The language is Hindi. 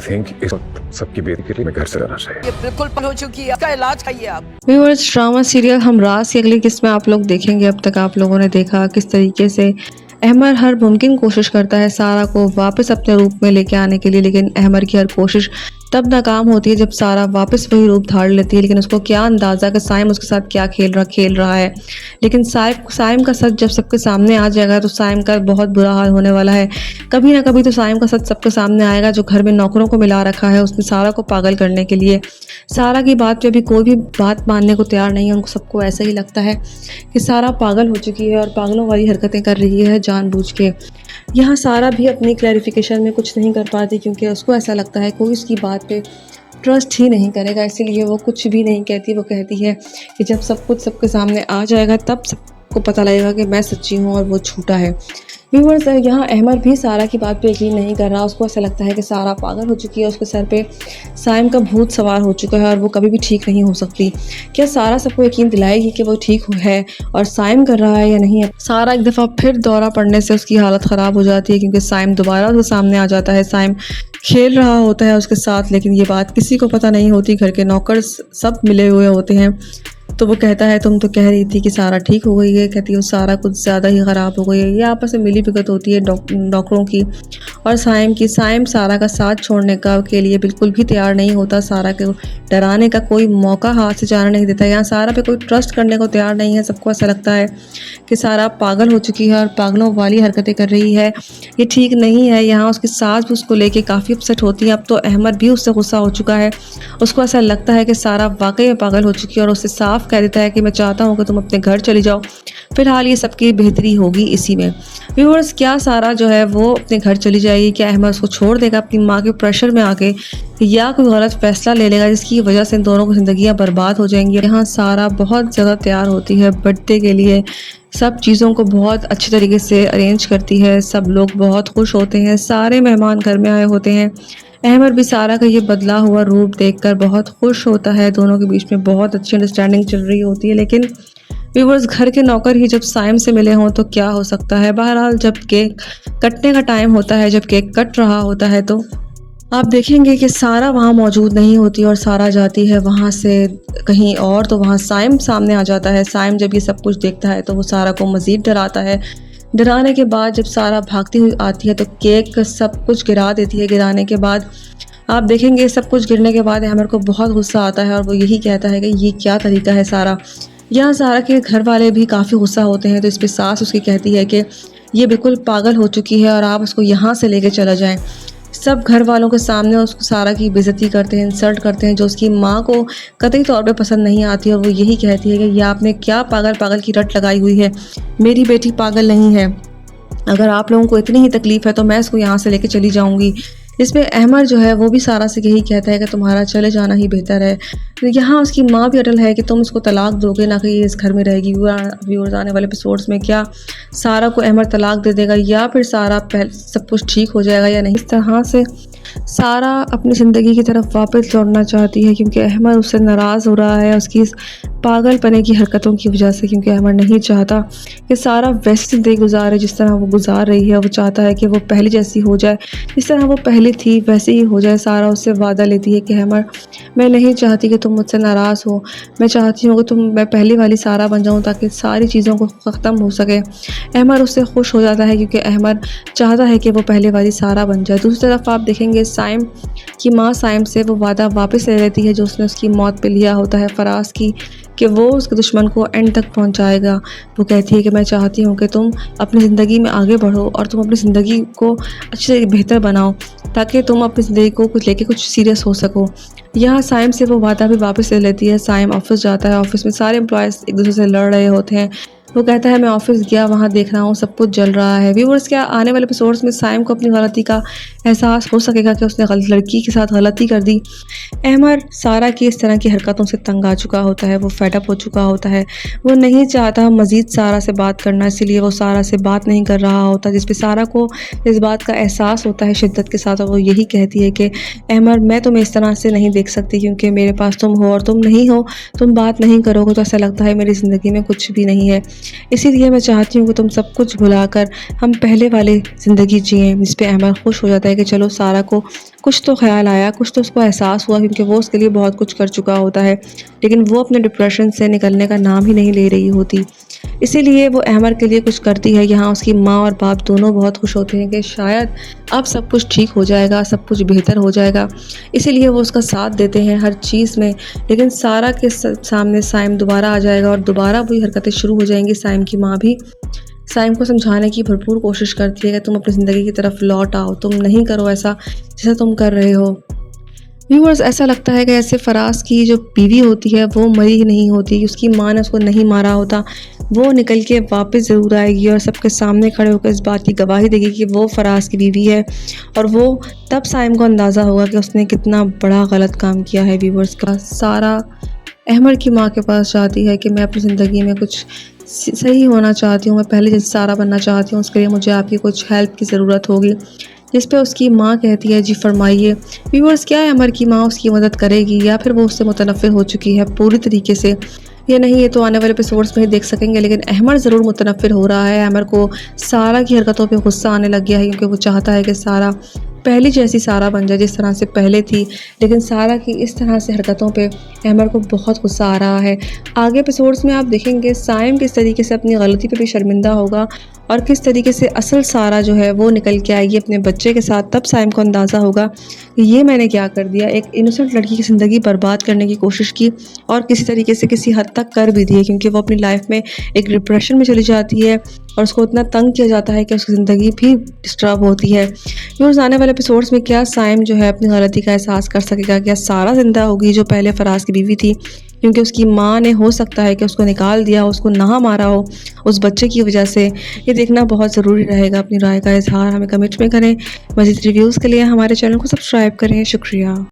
थिंक इस वक्त सबकी बेटी के लिए मैं घर से जाना चाहिए। ये बिल्कुल पागल हो चुकी है, इसका इलाज चाहिए आप। व्यूअर्स, ड्रामा सीरियल हमराज की अगली किस्त में आप लोग देखेंगे। अब तक आप लोगों ने देखा किस तरीके से अहमर हर मुमकिन कोशिश करता है सारा को वापस अपने रूप में लेके आने के लिए, लेकिन अहमर की हर कोशिश तब नाकाम होती है जब सारा वापस वही रूप धार लेती है। लेकिन उसको क्या अंदाज़ा कि साइम उसके साथ क्या खेल रहा है। लेकिन साइम का सच जब सबके सामने आ जाएगा तो साइम का बहुत बुरा हाल होने वाला है। कभी ना कभी तो साइम का सच सबके सामने आएगा, जो घर में नौकरों को मिला रखा है उसने सारा को पागल करने के लिए। सारा की बात पे अभी कोई भी बात मानने को तैयार नहीं है। उनको सबको ऐसा ही लगता है कि सारा पागल हो चुकी है और पागलों वाली हरकतें कर रही है जानबूझ के। यहाँ सारा भी अपनी क्लैरिफिकेशन में कुछ नहीं कर पाती, क्योंकि उसको ऐसा लगता है कोई उसकी बात पे ट्रस्ट ही नहीं करेगा, इसीलिए वो कुछ भी नहीं कहती। वो कहती है कि जब सब कुछ सबके सामने आ जाएगा तब सबको पता लगेगा कि मैं सच्ची हूँ और वो झूठा है। व्यूअर्स, यहाँ अहमर भी सारा की बात पे यकीन नहीं कर रहा। उसको ऐसा लगता है कि सारा पागल हो चुकी है, उसके सर पे साइम का भूत सवार हो चुका है और वो कभी भी ठीक नहीं हो सकती। क्या सारा सबको यकीन दिलाएगी कि वो ठीक है और साइम कर रहा है या नहीं? सारा एक दफ़ा फिर दौरा पड़ने से उसकी हालत ख़राब हो जाती है, क्योंकि साइम दोबारा उसके सामने आ जाता है। साइम खेल रहा होता है उसके साथ, लेकिन ये बात किसी को पता नहीं होती। घर के नौकर सब मिले हुए होते हैं। तो वो कहता है तुम तो कह रही थी कि सारा ठीक हो गई है। कहती है सारा कुछ ज़्यादा ही ख़राब हो गई है। ये आपस में मिली भगत होती है डॉक्टरों की और साइम की। साइम सारा का साथ छोड़ने के लिए बिल्कुल भी तैयार नहीं होता। सारा को डराने का कोई मौका हाथ से जाने नहीं देता। यहाँ सारा पे कोई ट्रस्ट करने को तैयार नहीं है। सबको ऐसा लगता है कि सारा पागल हो चुकी है और पागलों वाली हरकतें कर रही है, ये ठीक नहीं है। यहाँ उसकी सास भी उसको लेके काफ़ी अपसेट होती है। अब तो अहमद भी उससे गुस्सा हो चुका है। उसको ऐसा लगता है कि सारा वाकई में पागल हो चुकी है और उससे साफ कह देता है कि मैं चाहता हूँ कि तुम अपने घर चली जाओ। फिलहाल ये सबकी बेहतरी होगी इसी में। व्यूअर्स, क्या सारा जो है वो अपने घर चली जाएगी? क्या अहमद उसको छोड़ देगा अपनी माँ के प्रेशर में आके, या कोई गलत फैसला ले लेगा जिसकी वजह से इन दोनों की ज़िंदगियाँ बर्बाद हो जाएंगी? यहाँ सारा बहुत ज़्यादा तैयार होती है बर्थडे के लिए। सब चीज़ों को बहुत अच्छी तरीके से अरेंज करती है। सब लोग बहुत खुश होते हैं। सारे मेहमान घर में आए होते हैं। अहमद भी सारा का ये बदला हुआ रूप देखकर बहुत खुश होता है। दोनों के बीच में बहुत अच्छी अंडरस्टैंडिंग चल रही होती है। लेकिन व्यूअर्स, घर के नौकर ही जब साइम से मिले हों तो क्या हो सकता है? बहरहाल जब केक कटने का टाइम होता है, जब केक कट रहा होता है, तो आप देखेंगे कि सारा वहाँ मौजूद नहीं होती और सारा जाती है वहाँ से कहीं और। तो वहाँ साइम सामने आ जाता है। साइम जब ये सब कुछ देखता है तो वो सारा को मज़ीद डराता है। डराने के बाद जब सारा भागती हुई आती है तो केक सब कुछ गिरा देती है। गिराने के बाद आप देखेंगे सब कुछ गिरने के बाद अहमद को बहुत गुस्सा आता है और वो यही कहता है कि ये क्या तरीका है सारा। यहाँ सारा के घर वाले भी काफ़ी गुस्सा होते हैं। तो इस पर सास उसकी कहती है कि ये बिल्कुल पागल हो चुकी है और आप उसको यहाँ से लेके चला जाएं। सब घर वालों के सामने उसको सारा की बेइज्जती करते हैं, इंसल्ट करते हैं, जो उसकी माँ को कतई तौर पे पसंद नहीं आती। और वो यही कहती है कि ये आपने क्या पागल की रट लगाई हुई है, मेरी बेटी पागल नहीं है। अगर आप लोगों को इतनी ही तकलीफ़ है तो मैं इसको यहाँ से लेके चली जाऊँगी। इसमें अहमद जो है वो भी सारा से यही कहता है कि तुम्हारा चले जाना ही बेहतर है। तो यहाँ उसकी माँ भी अटल है कि तुम इसको तलाक दोगे, ना कि ये इस घर में रहेगी। व्यूअर्स, आने वाले एपिसोड्स में क्या सारा को अहमद तलाक दे देगा या फिर सारा सब कुछ ठीक हो जाएगा या नहीं? इस तरह से सारा अपनी ज़िंदगी की तरफ वापस लौटना चाहती है, क्योंकि अहमद उससे नाराज़ हो रहा है उसकी इस पागलपने की हरकतों की वजह से। क्योंकि अहमद नहीं चाहता कि सारा वैसी ज़िंदगी गुजारे जिस तरह वो गुजार रही है। वो चाहता है कि वो पहले जैसी हो जाए, जिस तरह वो पहले थी वैसे ही हो जाए। सारा उससे वादा लेती है कि अहमद, मैं नहीं चाहती कि तुम मुझसे नाराज़ हो। मैं चाहती हूँ कि मैं पहले वाली सारा बन जाऊँ ताकि सारी चीज़ों को ख़त्म हो सके। अहमद उससे खुश हो जाता है क्योंकि अहमद चाहता है कि वो पहले वाली सारा बन जाए। दूसरी तरफ आप देखेंगे साइम की माँ साइम से वो वादा वापस ले लेती है जो उसने उसकी मौत पे लिया होता है फराज की, कि वो उसके दुश्मन को एंड तक पहुंचाएगा। वो कहती है कि मैं चाहती हूँ कि तुम अपनी ज़िंदगी में आगे बढ़ो और तुम अपनी ज़िंदगी को अच्छे से बेहतर बनाओ, ताकि तुम अपनी ज़िंदगी को कुछ लेके कुछ सीरियस हो सको। यहाँ साइम से वो वादा भी वापस ले लेती है। साइम ऑफिस जाता है। ऑफिस में सारे एम्प्लॉयज़ एक दूसरे से लड़ रहे होते हैं। वो कहता है मैं ऑफिस गया, वहाँ देख रहा हूँ सब कुछ जल रहा है। व्यूअर्स, क्या आने वाले एपिसोड्स में साइम को अपनी गलती का एहसास हो सकेगा कि उसने लड़की के साथ गलती कर दी? अहमद सारा की इस तरह की हरकतों से तंग आ चुका होता है। वो फेडअप हो चुका होता है। वो नहीं चाहता मज़ीद सारा से बात करना, इसीलिए वो सारा से बात नहीं कर रहा होता, जिस पे सारा को इस बात का एहसास होता है शिद्दत के साथ। और वो यही कहती है कि अहमद, मैं तुम्हें इस तरह से नहीं देख सकती, क्योंकि मेरे पास तुम हो और तुम नहीं हो, तुम बात नहीं करोगे तो ऐसा लगता है मेरी ज़िंदगी में कुछ भी नहीं है। इसीलिए मैं चाहती हूँ कि तुम सब कुछ भुलाकर हम पहले वाली ज़िंदगी जिएँ, जिस पे अहमद खुश हो जाता है कि चलो सारा को कुछ तो ख़्याल आया, कुछ तो उसको एहसास हुआ, क्योंकि वो उसके लिए बहुत कुछ कर चुका होता है। लेकिन वो अपने डिप्रेशन से निकलने का नाम ही नहीं ले रही होती। इसीलिए वो अहमद के लिए कुछ करती है। यहाँ उसकी माँ और बाप दोनों बहुत खुश होते हैं कि शायद अब सब कुछ ठीक हो जाएगा, सब कुछ बेहतर हो जाएगा। इसीलिए वो उसका साथ देते हैं हर चीज़ में। लेकिन सारा के सामने साइम दोबारा आ जाएगा और दोबारा वही हरकतें शुरू हो जाएंगी। साइम की माँ भी साइम को समझाने की भरपूर कोशिश करती है कि तुम अपनी ज़िंदगी की तरफ लौट आओ, तुम नहीं करो ऐसा जैसा तुम कर रहे हो। व्यूअर्स, ऐसा लगता है कि ऐसे फराज की जो बीवी होती है वो मरी ही नहीं होती, उसकी माँ ने उसको नहीं मारा होता। वो निकल के वापस ज़रूर आएगी और सबके सामने खड़े होकर इस बात की गवाही देगी कि वो फराज की बीवी है। और वो तब साइम को अंदाज़ा होगा कि उसने कितना बड़ा गलत काम किया है। व्यूअर्स, का सारा अहमद की माँ के पास जाती है कि मैं अपनी ज़िंदगी में कुछ सही होना चाहती हूँ, मैं पहले जैसे सारा बनना चाहती हूँ, उसके लिए मुझे आपकी कुछ हेल्प की ज़रूरत होगी। जिस पे उसकी माँ कहती है जी फरमाइए। व्यूअर्स, क्या है अमर की माँ उसकी मदद करेगी या फिर वो उससे मुतनफ़िर हो चुकी है पूरी तरीके से या नहीं, ये तो आने वाले एपिसोड्स में ही देख सकेंगे। लेकिन अहमद ज़रूर मुतनफ़िर हो रहा है। अहमद को सारा की हरकतों पे गुस्सा आने लग गया है, क्योंकि वो चाहता है कि सारा पहली जैसी सारा बन जाए जिस तरह से पहले थी। लेकिन सारा की इस तरह से हरकतों पे अहमद को बहुत गुस्सा आ रहा है। आगे एपिसोड्स में आप देखेंगे साइम किस तरीके से अपनी गलती पे भी शर्मिंदा होगा और किस तरीके से असल सारा जो है वो निकल के आएगी अपने बच्चे के साथ। तब साइम को अंदाज़ा होगा कि ये मैंने क्या कर दिया, एक इनोसेंट लड़की की ज़िंदगी बर्बाद करने की कोशिश की और किसी तरीके से किसी हद तक कर भी दी, क्योंकि वो अपनी लाइफ में एक डिप्रेशन में चली जाती है और उसको इतना तंग किया जाता है कि उसकी ज़िंदगी भी डिस्टर्ब होती है। व्यूअर्स, आने वाले एपिसोड्स में क्या साइम जो है अपनी गलती का एहसास कर सकेगा, क्या सारा ज़िंदा होगी जो पहले फराज की बीवी थी, क्योंकि उसकी माँ ने हो सकता है कि उसको निकाल दिया, उसको ना मारा हो उस बच्चे की वजह से। ये देखना बहुत ज़रूरी रहेगा। अपनी राय का इजहार हमें कमेंट में करें। मज़ीद रिव्यूज़ के लिए हमारे चैनल को सब्सक्राइब करें। शुक्रिया।